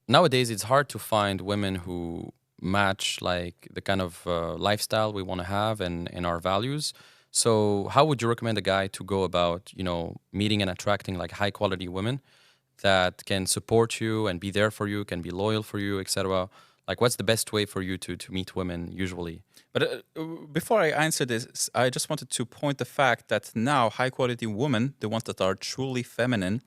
nowadays it's hard to find women who match like the kind of lifestyle we want to have and our values. So how would you recommend a guy to go about, meeting and attracting like high quality women that can support you and be there for you, can be loyal for you, etc.? Like, what's the best way for you to meet women usually? But before I answer this, I just wanted to point the fact that now high quality women, the ones that are truly feminine,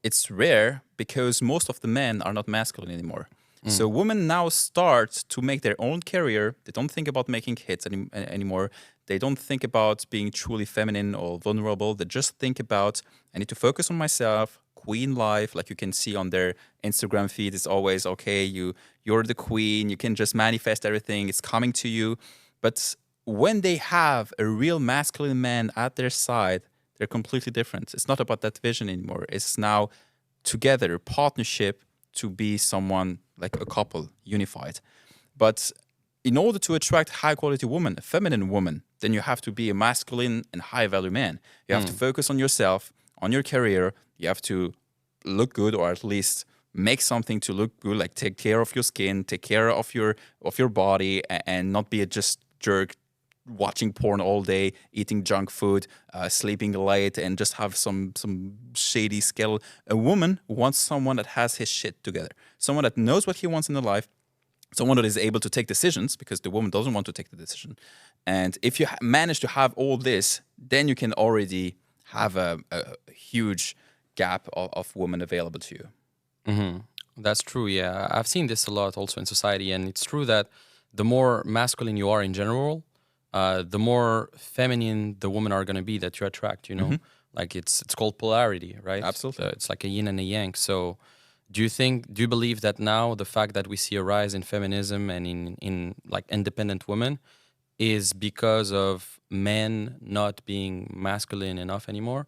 it's rare because most of the men are not masculine anymore. So women now start to make their own career. They don't think about making hits anymore. They don't think about being truly feminine or vulnerable. They just think about, I need to focus on myself, queen life. Like you can see on their Instagram feed, it's always, okay, you're the queen. You can just manifest everything. It's coming to you. But when they have a real masculine man at their side, they're completely different. It's not about that vision anymore. It's now together, partnership to be someone like a couple, unified. But in order to attract high quality woman, a feminine woman, then you have to be a masculine and high value man. You have to focus on yourself, on your career. You have to look good, or at least make something to look good, like take care of your skin, take care of your body, and not be a just jerk watching porn all day, eating junk food, sleeping late, and just have some shady skill. A woman wants someone that has his shit together, someone that knows what he wants in the life, someone that is able to take decisions, because the woman doesn't want to take the decision. And if you manage to have all this, then you can already have a huge gap of women available to you. That's true. Yeah, I've seen this a lot also in society, and it's true that the more masculine you are in general, the more feminine the women are going to be that you attract. Like it's called polarity, right? Absolutely. It's like a yin and a yang. So, do you believe that now the fact that we see a rise in feminism and in like independent women is because of men not being masculine enough anymore?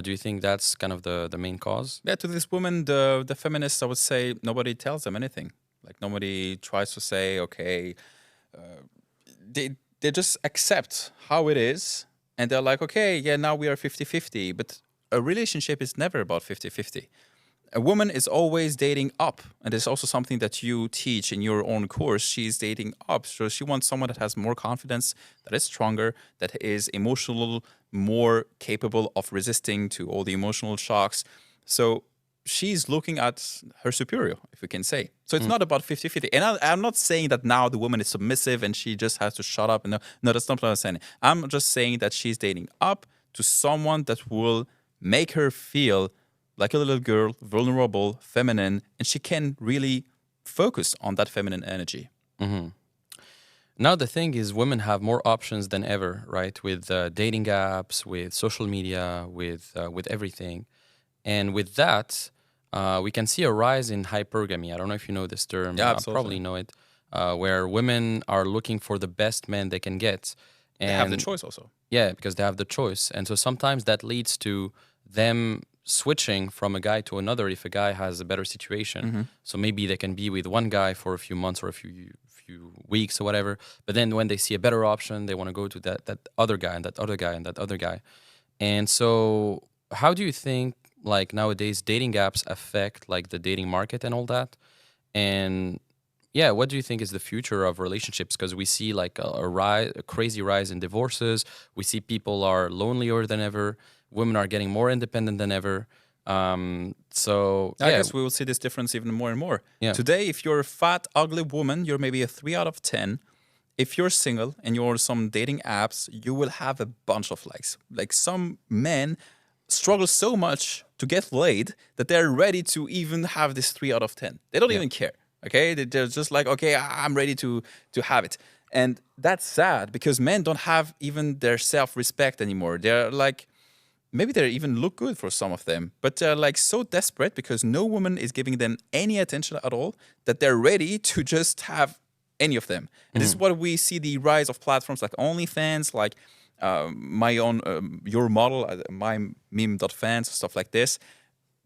Do you think that's kind of the main cause? Yeah, to this woman, the feminists, I would say nobody tells them anything. Like nobody tries to say, okay, they just accept how it is, and they're like, okay, yeah, now we are 50-50. But a relationship is never about 50-50. A woman is always dating up, and it's also something that you teach in your own course. She's dating up, so she wants someone that has more confidence, that is stronger, that is emotional, more capable of resisting to all the emotional shocks. So she's looking at her superior, if we can say. So it's not about 50-50. And I'm not saying that now the woman is submissive and she just has to shut up. And no, that's not what I'm saying. I'm just saying that she's dating up to someone that will make her feel like a little girl, vulnerable, feminine, and she can really focus on that feminine energy. Now the thing is, women have more options than ever, right? With dating apps, with social media, with everything, and with that, we can see a rise in hypergamy. I don't know if you know this term. Yeah, Probably absolutely. know it, where women are looking for the best men they can get, They have the and choice also. yeah, because they have the choice, and so sometimes that leads to them switching from a guy to another if a guy has a better situation. So maybe they can be with one guy for a few months or a few weeks or whatever, but then when they see a better option, they want to go to that other guy and that other guy and that other guy. And so, how do you think like nowadays dating apps affect like the dating market and all that? And yeah, what do you think is the future of relationships? Because we see like a crazy rise in divorces. We see people are lonelier than ever. Women are getting more independent than ever. So I yeah, guess we will see this difference even more and more. yeah. Today, if you're a fat, ugly woman, you're maybe a 3 out of 10. If you're single and you're on some dating apps, you will have a bunch of likes. Like some men struggle so much to get laid that they're ready to even have this 3 out of 10. They don't even care. Okay, they're just like, okay, I'm ready to have it. And that's sad because men don't have even their self-respect anymore. They're like, maybe they even look good for some of them, but they're like so desperate because no woman is giving them any attention at all that they're ready to just have any of them. And this is what we see the rise of platforms like OnlyFans, like my own, your model, my meme.fans, stuff like this,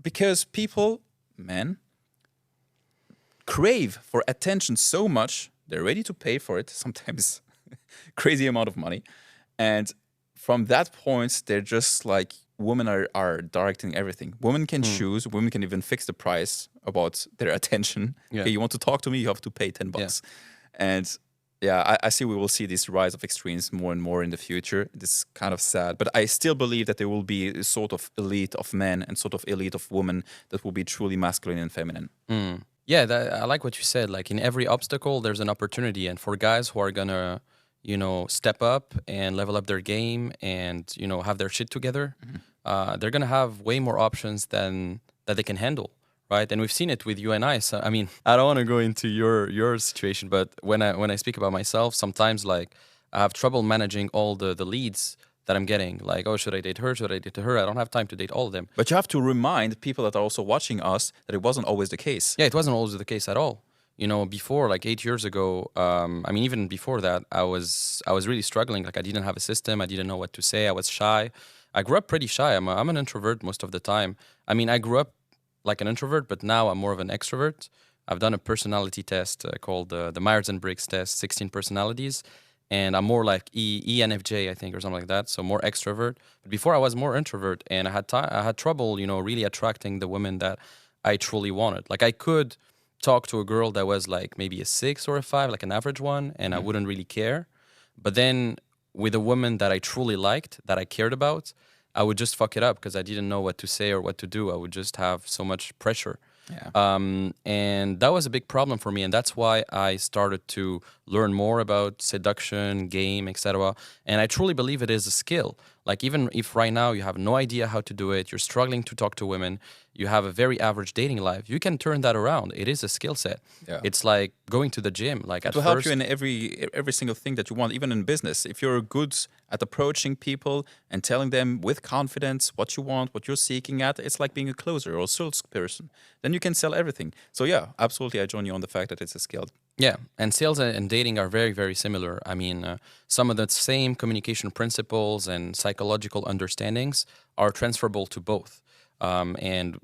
because people, men, crave for attention so much, they're ready to pay for it, sometimes crazy amount of money. And from that point, they're just like women are directing everything. Women can choose. Women can even fix the price about their attention. Yeah. Okay, you want to talk to me, you have to pay $10. And yeah, I see we will see this rise of extremes more and more in the future. This is kind of sad, but I still believe that there will be a sort of elite of men and sort of elite of women that will be truly masculine and feminine. Yeah, I like what you said. Like in every obstacle, there's an opportunity, and for guys who are gonna, step up and level up their game and have their shit together, they're gonna have way more options than that they can handle, right? And we've seen it with you and I. So I mean, I don't want to go into your situation, but when I speak about myself, sometimes like I have trouble managing all the leads that I'm getting. Like, oh, should I date her? Should I date her? I don't have time to date all of them. But you have to remind people that are also watching us that it wasn't always the case. Yeah, it wasn't always the case at all. Before, like 8 years ago, I mean, even before that, I was really struggling. Like, I didn't have a system. I didn't know what to say. I was shy. I grew up pretty shy. I'm an introvert most of the time. I mean, I grew up like an introvert, but now I'm more of an extrovert. I've done a personality test called the Myers-Briggs test, 16 personalities. And I'm more like ENFJ, I think, or something like that. So more extrovert. But before I was more introvert, and I had trouble, really attracting the women that I truly wanted. Like I could talk to a girl that was like maybe a 6 or a 5, like an average one, and I wouldn't really care. But then with a woman that I truly liked, that I cared about, I would just fuck it up because I didn't know what to say or what to do. I would just have so much pressure. Yeah. And that was a big problem for me, and that's why I started to learn more about seduction, game, etc. And I truly believe it is a skill. Like even if right now you have no idea how to do it, you're struggling to talk to women, you have a very average dating life, you can turn that around. It is a skill set. Yeah. It's like going to the gym. Like It at will help first, you in every single thing that you want, even in business. If you're good at approaching people and telling them with confidence what you want, what you're seeking at, it's like being a closer or a salesperson. Then you can sell everything. So yeah, absolutely, I join you on the fact that it's a skill. Yeah, and sales and dating are very, very similar. I mean, some of the same communication principles and psychological understandings are transferable to both. And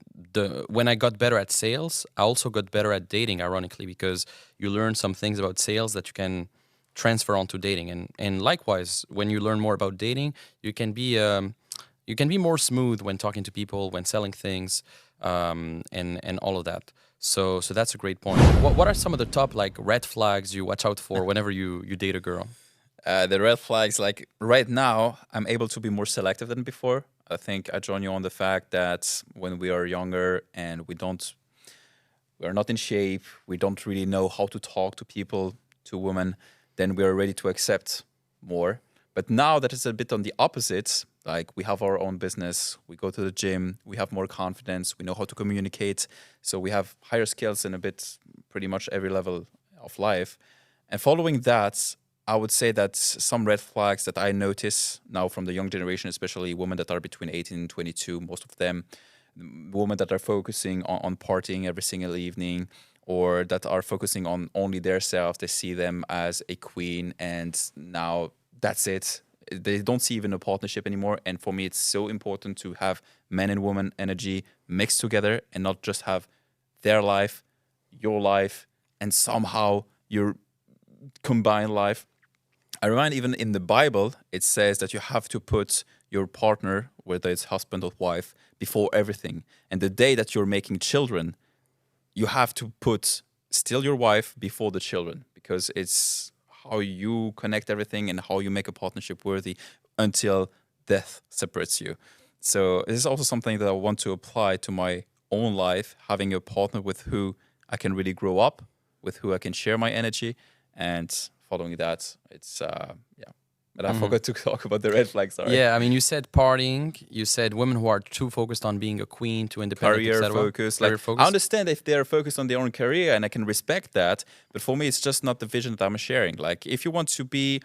when I got better at sales, I also got better at dating, ironically, because you learn some things about sales that you can transfer onto dating. And likewise, when you learn more about dating, you can be more smooth when talking to people, when selling things, and all of that. So that's a great point. What are some of the top like red flags you watch out for whenever you date a girl? The red flags, like right now, I'm able to be more selective than before. I think I join you on the fact that when we are younger and we're not in shape, we don't really know how to talk to people, to women, then we are ready to accept more. But now that it's a bit on the opposite, like we have our own business, we go to the gym, we have more confidence, we know how to communicate. So we have higher skills in pretty much every level of life. And following that, I would say that some red flags that I notice now from the young generation, especially women that are between 18 and 22, most of them, women that are focusing on partying every single evening, or that are focusing on only their self. They see them as a queen, and now that's it. They don't see even a partnership anymore. And for me, it's so important to have men and women energy mixed together and not just have their life, your life, and somehow your combined life. I remind even in the Bible, it says that you have to put your partner, whether it's husband or wife, before everything. And the day that you're making children, you have to put still your wife before the children, because it's how you connect everything and how you make a partnership worthy until death separates you. So this is also something that I want to apply to my own life, having a partner with who I can really grow up, with who I can share my energy, and following that, it's But I forgot to talk about the red flags. Sorry. Yeah, I mean, you said partying. You said women who are too focused on being a queen, too independent, Career etc. focus. Career Like, focus. I understand if they're focused on their own career, and I can respect that. But for me, it's just not the vision that I'm sharing. Like, if you want to be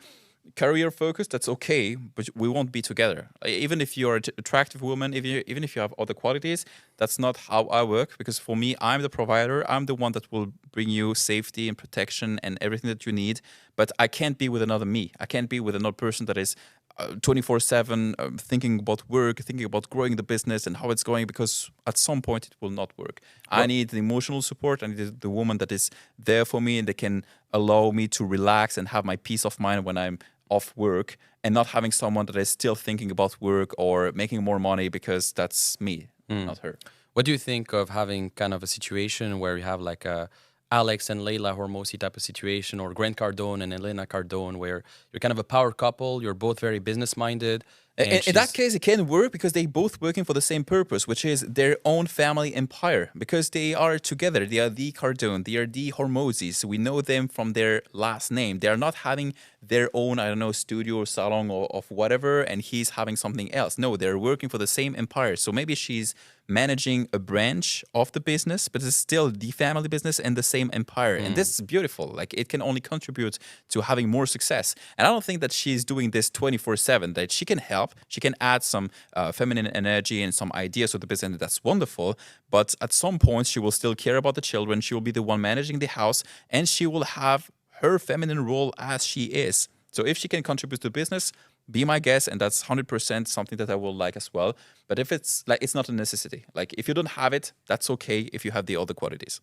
career focused, that's okay, but we won't be together. Even if you're an attractive woman, even if you have other qualities, that's not how I work. Because for me, I'm the provider. I'm the one that will bring you safety and protection and everything that you need. But I can't be with another me. I can't be with another person that is 24/7 thinking about work, thinking about growing the business and how it's going, because at some point it will not work. I need the emotional support. I need the woman that is there for me and that can allow me to relax and have my peace of mind when I'm off work. and not having someone that is still thinking about work or making more money, because that's me, not her. What do you think of having kind of a situation where you have like a Alex and Leila Hormozi type of situation, or Grant Cardone and Elena Cardone, where you're kind of a power couple, you're both very business minded, and In that case, it can work because they both working for the same purpose, which is their own family empire. Because they are together, they are the Cardone, they are the Hormozis. We know them from their last name. They are not having their own, I don't know, studio or salon or of whatever, and he's having something else. No, they're working for the same empire. So maybe she's managing a branch of the business, but it's still the family business and the same empire. And this is beautiful. Like, it can only contribute to having more success. And I don't think that she's doing this 24/7, that she can help. She can add some feminine energy and some ideas to the business. And that's wonderful. But at some point, she will still care about the children. She will be the one managing the house, and she will have her feminine role as she is. So if she can contribute to business, be my guest, and that's 100% something that I will like as well. But if it's like, it's not a necessity. Like, if you don't have it, that's okay if you have the other qualities.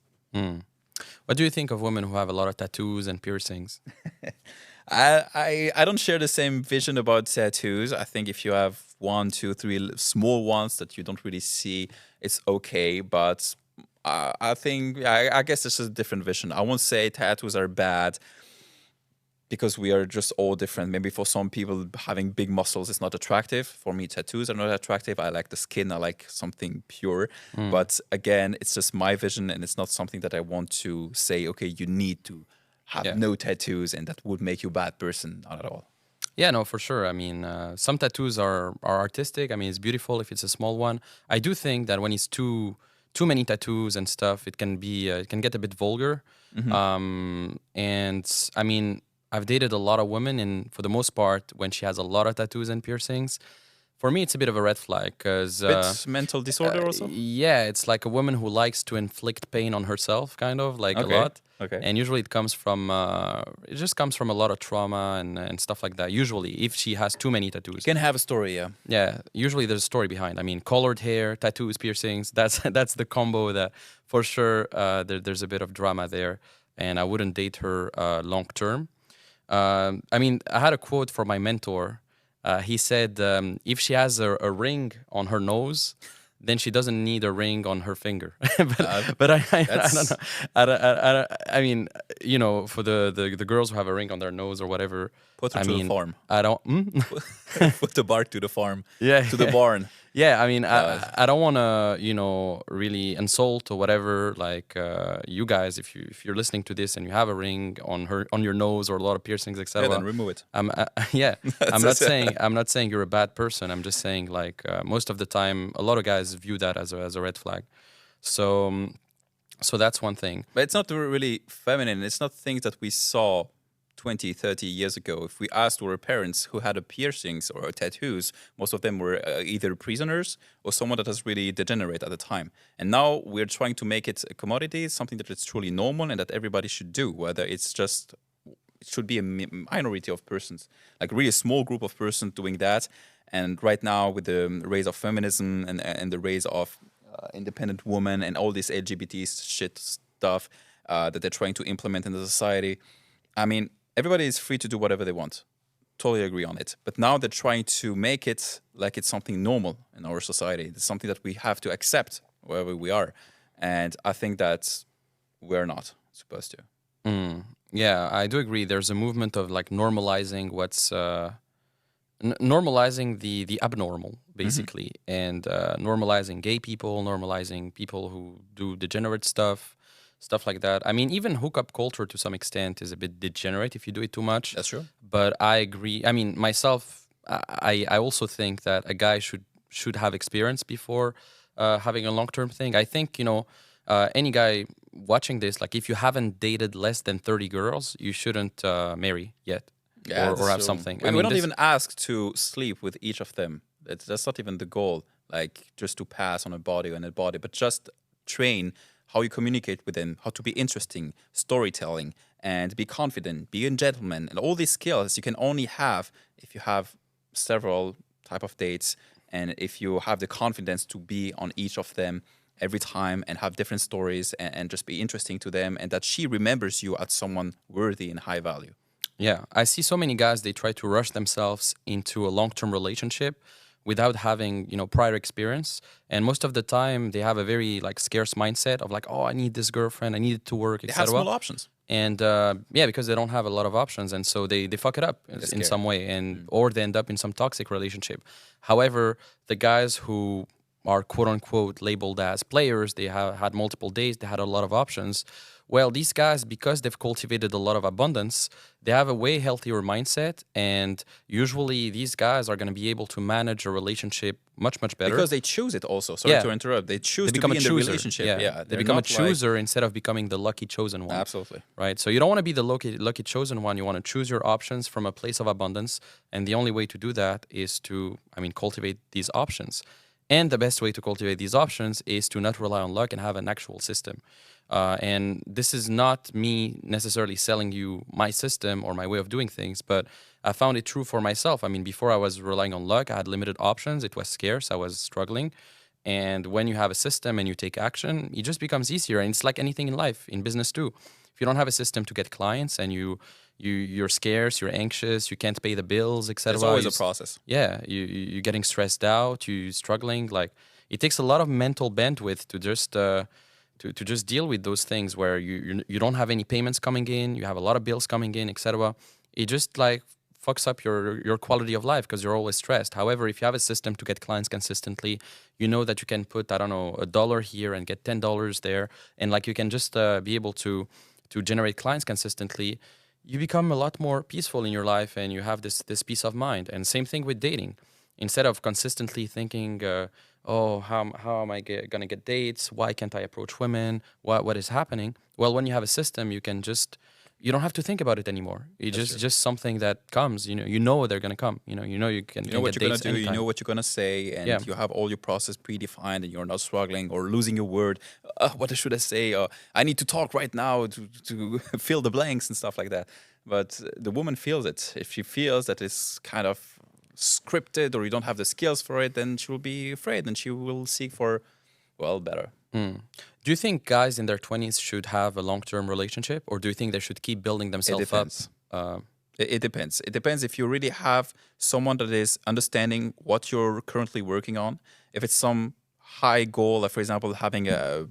what do you think of women who have a lot of tattoos and piercings? I don't share the same vision about tattoos. I think if you have 1, 2, 3 small ones that you don't really see, it's okay. But I think, I guess this is a different vision. I won't say tattoos are bad, because we are just all different. Maybe for some people, having big muscles is not attractive. For me, tattoos are not attractive. I like the skin. I like something pure. But again, it's just my vision, and it's not something that I want to say, okay, you need to have no tattoos, and that would make you a bad person. Not at all. Yeah, no, for sure. I mean, some tattoos are artistic. I mean, it's beautiful if it's a small one. I do think that when it's too many tattoos and stuff, it can be it can get a bit vulgar. And I mean, I've dated a lot of women, and for the most part, when she has a lot of tattoos and piercings, for me, it's a bit of a red flag, because Bit mental disorder also? yeah, it's like a woman who likes to inflict pain on herself, kind of like a lot. Okay. And usually it just comes from a lot of trauma and stuff like that. Usually, if she has too many tattoos, Can have a story, yeah. yeah, usually there's a story behind. I mean, colored hair, tattoos, piercings. That's the combo that for sure there's a bit of drama there, and I wouldn't date her long term. I mean, I had a quote from my mentor. He said, if she has a ring on her nose, then she doesn't need a ring on her finger. but I don't know. I mean, you know, for the girls who have a ring on their nose or whatever, Put her I to mean, the farm. I don't. Put the bark to the farm. Yeah, To the barn. Yeah, I mean, I don't want to, you know, really insult or whatever. Like you guys, if you're listening to this and you have a ring on your nose or a lot of piercings, etc. Yeah, then remove it. Yeah, I'm not saying you're a bad person. I'm just saying, like, most of the time, a lot of guys view that as a red flag. So that's one thing. But it's not really feminine. It's not things that we saw 20, 30 years ago. If we asked our parents who had a piercings or tattoos, most of them were either prisoners or someone that was really degenerate at the time. And now we're trying to make it a commodity, something that is truly normal and that everybody should do, whether it's just, it should be a minority of persons, like really a small group of persons doing that. And right now with the rise of feminism and the rise of independent women and all this LGBT shit stuff that they're trying to implement in the society, I mean, everybody is free to do whatever they want. Totally agree on it. But now they're trying to make it like it's something normal in our society. It's something that we have to accept wherever we are. And I think that we're not supposed to. Yeah, I do agree. There's a movement of like normalizing what's normalizing the abnormal, basically, and normalizing gay people, normalizing people who do degenerate stuff like that. I mean, even hookup culture to some extent is a bit degenerate if you do it too much. That's true. But I agree. I mean, myself, I also think that a guy should have experience before having a long-term thing. I think, you know, any guy watching this, like, if you haven't dated less than 30 girls, you shouldn't marry yet, or have something. We don't even ask to sleep with each of them. That's not even the goal, like just to pass on a body, but just train how you communicate with them, how to be interesting, storytelling, and be confident, be a gentleman. And all these skills you can only have if you have several type of dates, and if you have the confidence to be on each of them every time and have different stories and just be interesting to them, and that she remembers you as someone worthy and high value. Yeah, I see so many guys, they try to rush themselves into a long-term relationship without having, prior experience. And most of the time they have a very like scarce mindset of like, oh, I need this girlfriend, I need it to work, They have etc. small options. And yeah, because they don't have a lot of options, and so they fuck it up They're in scared. some way, and or they end up in some toxic relationship. However, the guys who are quote unquote labeled as players, they have had multiple dates, they had a lot of options. Well, these guys, because they've cultivated a lot of abundance, they have a way healthier mindset, and usually these guys are going to be able to manage a relationship much better. Because they choose it also. Sorry Yeah, to interrupt. They choose they to become be a in the chooser. relationship. Yeah, Yeah, they they're become a not like chooser instead of becoming the lucky chosen one. absolutely. Right? So you don't want to be the lucky chosen one. You want to choose your options from a place of abundance, and the only way to do that is to, cultivate these options. And the best way to cultivate these options is to not rely on luck and have an actual system. And this is not me necessarily selling you my system or my way of doing things, but I found it true for myself. Before I was relying on luck, I had limited options. It was scarce. I was struggling. And when you have a system and you take action, it just becomes easier. And it's like anything in life, in business too. If you don't have a system to get clients and you're scarce, you're anxious, you can't pay the bills, etc. There's always a process. Yeah, you're getting stressed out, you're struggling. Like it takes a lot of mental bandwidth to just to just deal with those things where you don't have any payments coming in, you have a lot of bills coming in, etc. It just like fucks up your quality of life because you're always stressed. However, if you have a system to get clients consistently, you know that you can put, I don't know, $1 here and get $10 there, and like you can just be able to generate clients consistently. You become a lot more peaceful in your life, and you have this peace of mind. And same thing with dating. Instead of consistently thinking, oh, how am I gonna get dates? Why can't I approach women? What is happening? Well, when you have a system, you don't have to think about it anymore. It's That's just something that comes. You know they're gonna come. You can You know what get you're gonna dates do. You anytime. know what you're gonna say, and Yeah. you have all your process predefined, and you're not struggling or losing your word. What should I say? I need to talk right now to fill the blanks and stuff like that. But the woman feels it. If she feels that it's kind of scripted or you don't have the skills for it, then she will be afraid and she will seek for, well, better. Do you think guys in their 20s should have a long-term relationship, or do you think they should keep building It themselves up? depends. It depends. It depends if you really have someone that is understanding what you're currently working on. If it's some high goal, like for example, having a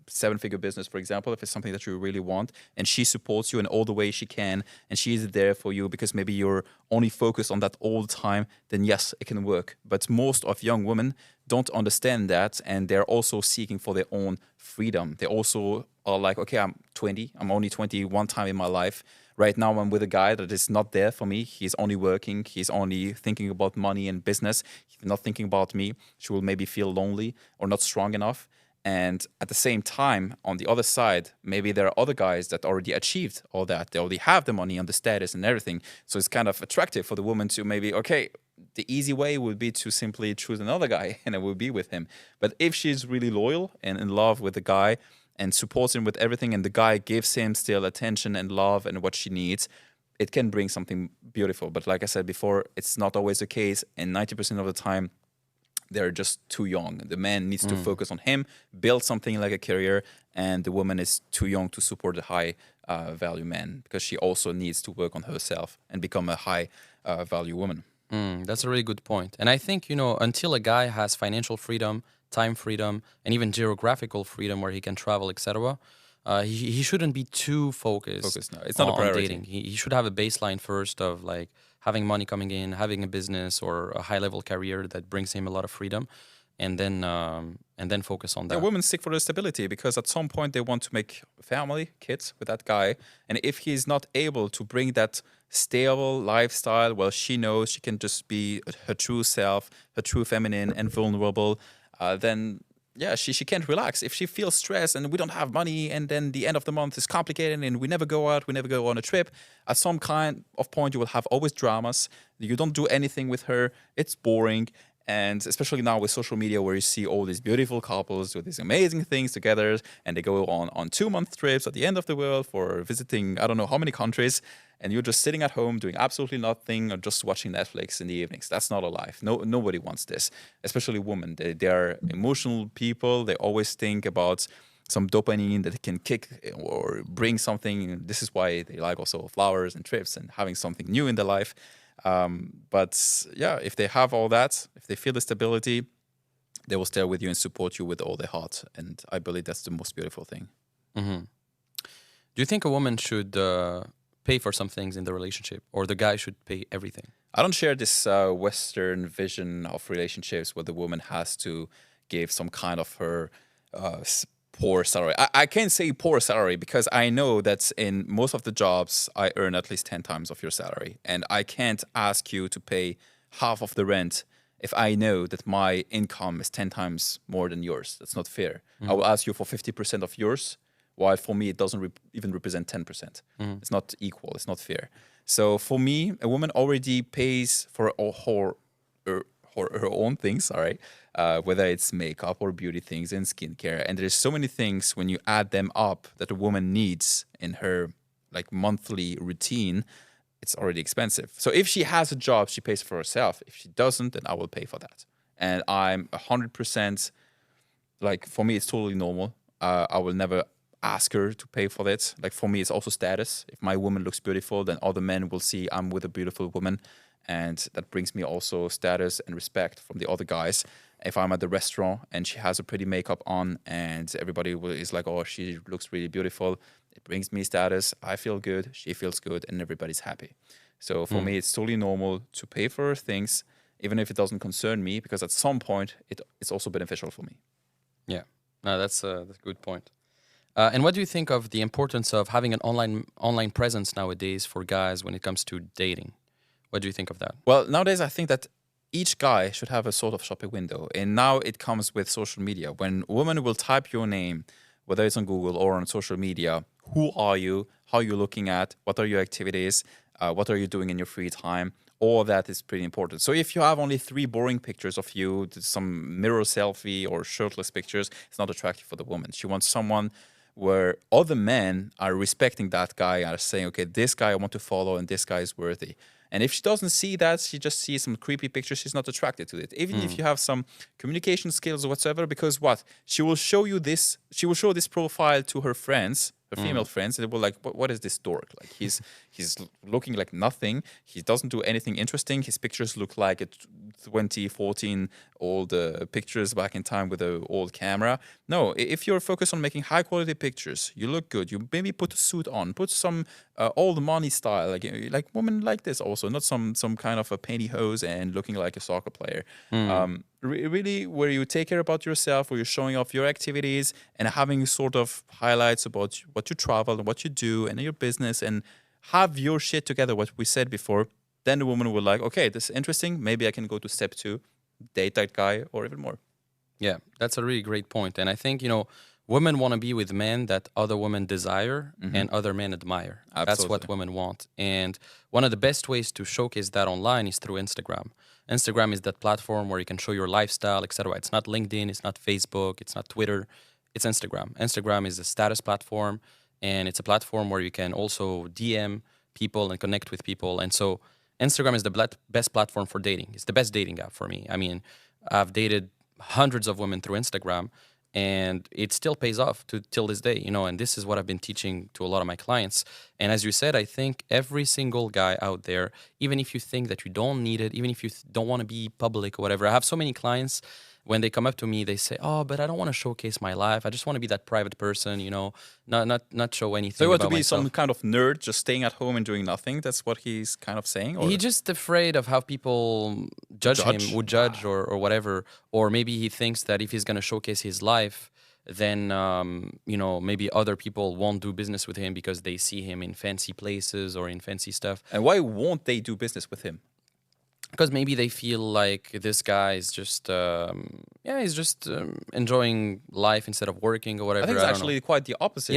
seven-figure business, for example, if it's something that you really want, and she supports you in all the ways she can, and she is there for you because maybe you're only focused on that all the time, then yes, it can work. But most of young women don't understand that, and they're also seeking for their own freedom. They also are like, okay, I'm 20, I'm only 20 one time in my life. Right now, I'm with a guy that is not there for me. He's only working. He's only thinking about money and business. He's not thinking about me. She will maybe feel lonely or not strong enough. And at the same time, on the other side, maybe there are other guys that already achieved all that. They already have the money and the status and everything. So it's kind of attractive for the woman to maybe, okay, the easy way would be to simply choose another guy and I will be with him. But if she's really loyal and in love with the guy and supports him with everything, and the guy gives him still attention and love and what she needs, it can bring something beautiful. But like I said before, it's not always the case. And 90% of the time, they're just too young. The man needs to focus on him, build something like a career, and the woman is too young to support a high value man because she also needs to work on herself and become a high value woman. That's a really good point. And I think, until a guy has financial freedom, time freedom, and even geographical freedom where he can travel, etc., he shouldn't be too focused No, it's not a on priority. dating. He should have a baseline first of like having money coming in, having a business or a high level career that brings him a lot of freedom, and then focus on Yeah, that. women seek for the stability because at some point they want to make a family, kids with that guy. And if he's not able to bring that stable lifestyle, well, she knows she can just be her true self, her true feminine and vulnerable, then yeah, she can't relax. If she feels stressed and we don't have money and then the end of the month is complicated and we never go out, we never go on a trip, at some kind of point you will have always dramas. You don't do anything with her. It's boring. And especially now with social media where you see all these beautiful couples do these amazing things together and they go on 2-month trips at the end of the world for visiting, I don't know how many countries. And you're just sitting at home doing absolutely nothing or just watching Netflix in the evenings. That's not a life. Nobody wants this, especially women. They are emotional people. They always think about some dopamine that can kick or bring something. This is why they like also flowers and trips and having something new in their life. But yeah, if they have all that, if they feel the stability, they will stay with you and support you with all their heart. And I believe that's the most beautiful thing. Mm-hmm. Do you think a woman should pay for some things in the relationship, or the guy should pay everything? I don't share this Western vision of relationships where the woman has to give some kind of her poor salary. I can't say poor salary because I know that in most of the jobs I earn at least 10 times of your salary. And I can't ask you to pay half of the rent if I know that my income is 10 times more than yours. That's not fair. I will ask you for 50% of yours, while for me it doesn't even represent 10%. It's not equal. It's not fair. So for me, a woman already pays for her own things, all right, whether it's makeup or beauty things and skincare. And there's so many things when you add them up that a woman needs in her like monthly routine. It's already expensive. So if she has a job, she pays for herself. If she doesn't, then I will pay for that. And I'm 100% like, for me, it's totally normal. I will never ask her to pay for it. Like, for me, it's also status. If my woman looks beautiful, then other men will see I'm with a beautiful woman. And that brings me also status and respect from the other guys. If I'm at the restaurant and she has a pretty makeup on and everybody is like, oh, she looks really beautiful, it brings me status. I feel good, she feels good, and everybody's happy. So for me, it's totally normal to pay for things, even if it doesn't concern me, because at some point, it's also beneficial for me. Yeah, no, that's a good point. And what do you think of the importance of having an online presence nowadays for guys when it comes to dating? What do you think of that? Well, nowadays, I think that each guy should have a sort of shopping window. And now it comes with social media. When a woman will type your name, whether it's on Google or on social media, who are you? How are you looking at? What are your activities? What are you doing in your free time? All that is pretty important. So if you have only 3 boring pictures of you, some mirror selfie or shirtless pictures, it's not attractive for the woman. She wants someone where other men are respecting that guy and are saying, okay, this guy I want to follow and this guy is worthy. And if she doesn't see that, she just sees some creepy pictures, she's not attracted to it. Even if you have some communication skills or whatsoever, because what? She will show this profile to her friends, her female friends, and they will like, what is this dork? Like he's looking like nothing. He doesn't do anything interesting. His pictures look like a 2014 old pictures back in time with an old camera. No, if you're focused on making high quality pictures, you look good. You maybe put a suit on, put some old money style, like women like this also, not some kind of a pantyhose and looking like a soccer player. Really, where you take care about yourself, where you're showing off your activities and having sort of highlights about what you travel and what you do and your business, and have your shit together, what we said before. Then the woman will like, okay, this is interesting. Maybe I can go to step 2, date that guy, or even more. Yeah, that's a really great point. And I think, women want to be with men that other women desire and other men admire. Absolutely. That's what women want. And one of the best ways to showcase that online is through Instagram. Instagram is that platform where you can show your lifestyle, etc. It's not LinkedIn, it's not Facebook, it's not Twitter, it's Instagram. Instagram is a status platform, and it's a platform where you can also DM people and connect with people. And so Instagram is the best platform for dating. It's the best dating app for me. I mean, I've dated hundreds of women through Instagram, and it still pays off till this day, and this is what I've been teaching to a lot of my clients. And as you said, I think every single guy out there, even if you think that you don't need it, even if you don't want to be public or whatever, I have so many clients, when they come up to me, they say, oh, but I don't want to showcase my life. I just want to be that private person, not show anything. So you want to about be myself. some kind of nerd just staying at home and doing nothing? That's what he's kind of saying? Or? He's just afraid of how people would judge or whatever. Or maybe he thinks that if he's going to showcase his life, then, maybe other people won't do business with him because they see him in fancy places or in fancy stuff. And why won't they do business with him? Because maybe they feel like this guy is just, he's just enjoying life instead of working or whatever. I think it's actually quite the opposite.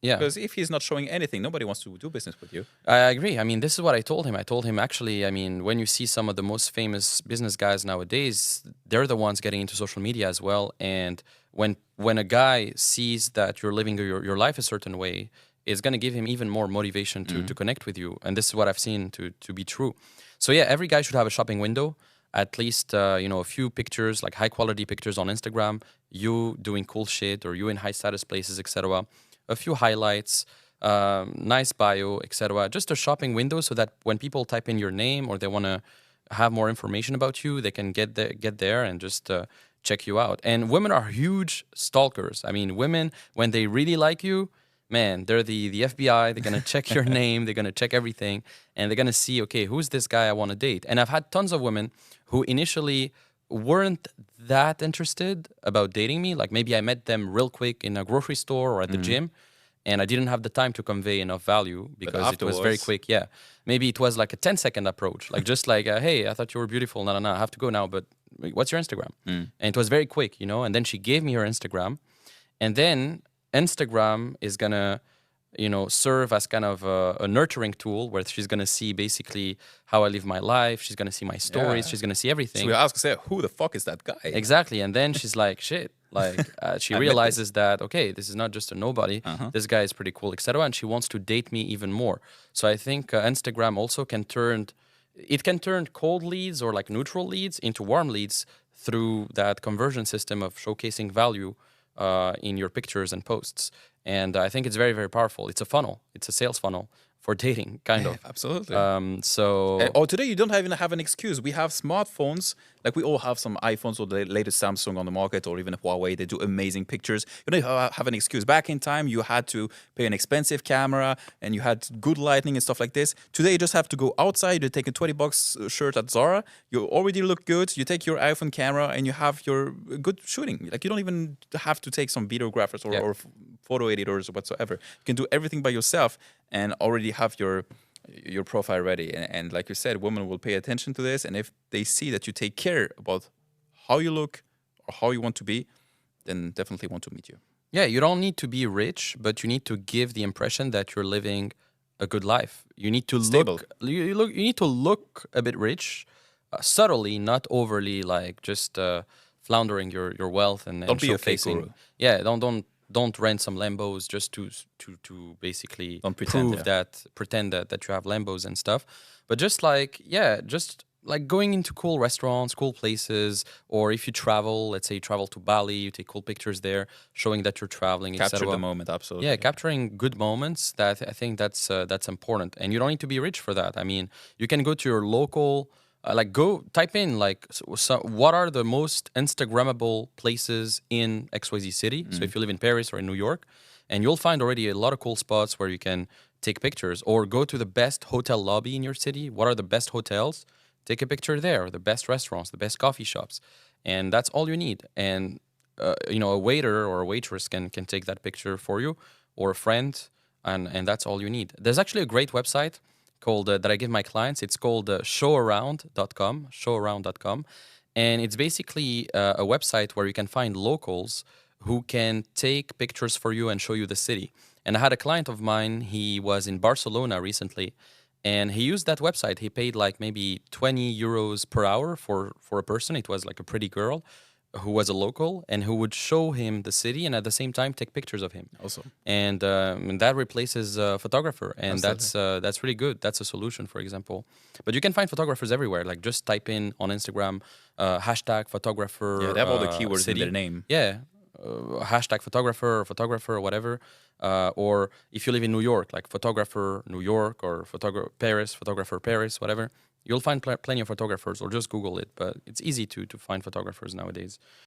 Yeah, Because if he's not showing anything, nobody wants to do business with you. I agree. I mean, this is what I told him. I told him, actually, I mean, when you see some of the most famous business guys nowadays, they're the ones getting into social media as well. And when a guy sees that you're living your life a certain way, it's going to give him even more motivation to connect with you. And this is what I've seen to be true. So yeah, every guy should have a shopping window. at least a few pictures, like high quality pictures on Instagram, you doing cool shit or you in high status places, etc. A few highlights, nice bio, etc. Just a shopping window so that when people type in your name or they want to have more information about you, they can get there and just check you out. And women are huge stalkers. I mean, women, when they really like you, man, they're the FBI. They're gonna check your name. They're gonna check everything, and they're gonna see, okay, who's this guy I want to date? And I've had tons of women who initially weren't that interested about dating me. Like maybe I met them real quick in a grocery store or at the gym, and I didn't have the time to convey enough value because it was very quick. Yeah, maybe it was like a 10-second approach, like just like, hey, I thought you were beautiful. No, I have to go now, but what's your Instagram? And it was very quick, And then she gave me her Instagram, and then Instagram is gonna, serve as kind of a nurturing tool where she's gonna see basically how I live my life. She's gonna see my stories. She's gonna see everything. So we ask, say, who the fuck is that guy? Exactly, and then she's like, shit. Like she realizes that, okay, this is not just a nobody. This guy is pretty cool, etc. And she wants to date me even more. So I think Instagram also can turn cold leads or like neutral leads into warm leads through that conversion system of showcasing value in your pictures and posts. And I think it's very, very powerful. It's a funnel. It's a sales funnel for dating, kind of. Absolutely. Today you don't even have an excuse. We have smartphones. Like we all have some iPhones or the latest Samsung on the market, or even Huawei. They do amazing pictures. You don't have an excuse. Back in time, you had to pay an expensive camera and you had good lighting and stuff like this. Today, you just have to go outside. You take a $20 shirt at Zara. You already look good. You take your iPhone camera and you have your good shooting. Like you don't even have to take some videographers or photo editors or whatsoever. You can do everything by yourself and already have your profile ready. And like you said, women will pay attention to this. And if they see that you take care about how you look or how you want to be, then definitely want to meet you. Yeah, you don't need to be rich, but you need to give the impression that you're living a good life. You need to Stable. You need to look a bit rich, subtly, not overly like just floundering your wealth and Don't be a fake showcasing. guru. Yeah, don't rent some Lambos just to basically Don't pretend, pretend that you have Lambos and stuff. But just like going into cool restaurants, cool places, or if you travel, let's say you travel to Bali, you take cool pictures there, showing that you're traveling, Capture etc. the moment, absolutely. Yeah, capturing good moments. I think that's important, and you don't need to be rich for that. I mean, you can go to your local. Go type in what are the most Instagrammable places in XYZ city. So if you live in Paris or in New York, and you'll find already a lot of cool spots where you can take pictures, or go to the best hotel lobby in your city. What are the best hotels? Take a picture there, or the best restaurants, the best coffee shops, and that's all you need. And a waiter or a waitress can take that picture for you, or a friend, and that's all you need. There's actually a great website called that I give my clients. It's called showaround.com, and it's basically a website where you can find locals who can take pictures for you and show you the city. And I had a client of mine, he was in Barcelona recently, and he used that website. He paid like maybe 20 euros per hour for a person. It was like a pretty girl who was a local and who would show him the city and at the same time take pictures of him. Awesome. And that replaces a photographer, and that's really good. That's a solution, for example. But you can find photographers everywhere. Like just type in on Instagram hashtag photographer. Yeah, they have all the keywords city. in their name. Yeah, hashtag photographer or whatever. Or if you live in New York, like photographer New York or photographer Paris, whatever. You'll find plenty of photographers, or just Google it. But it's easy to find photographers nowadays.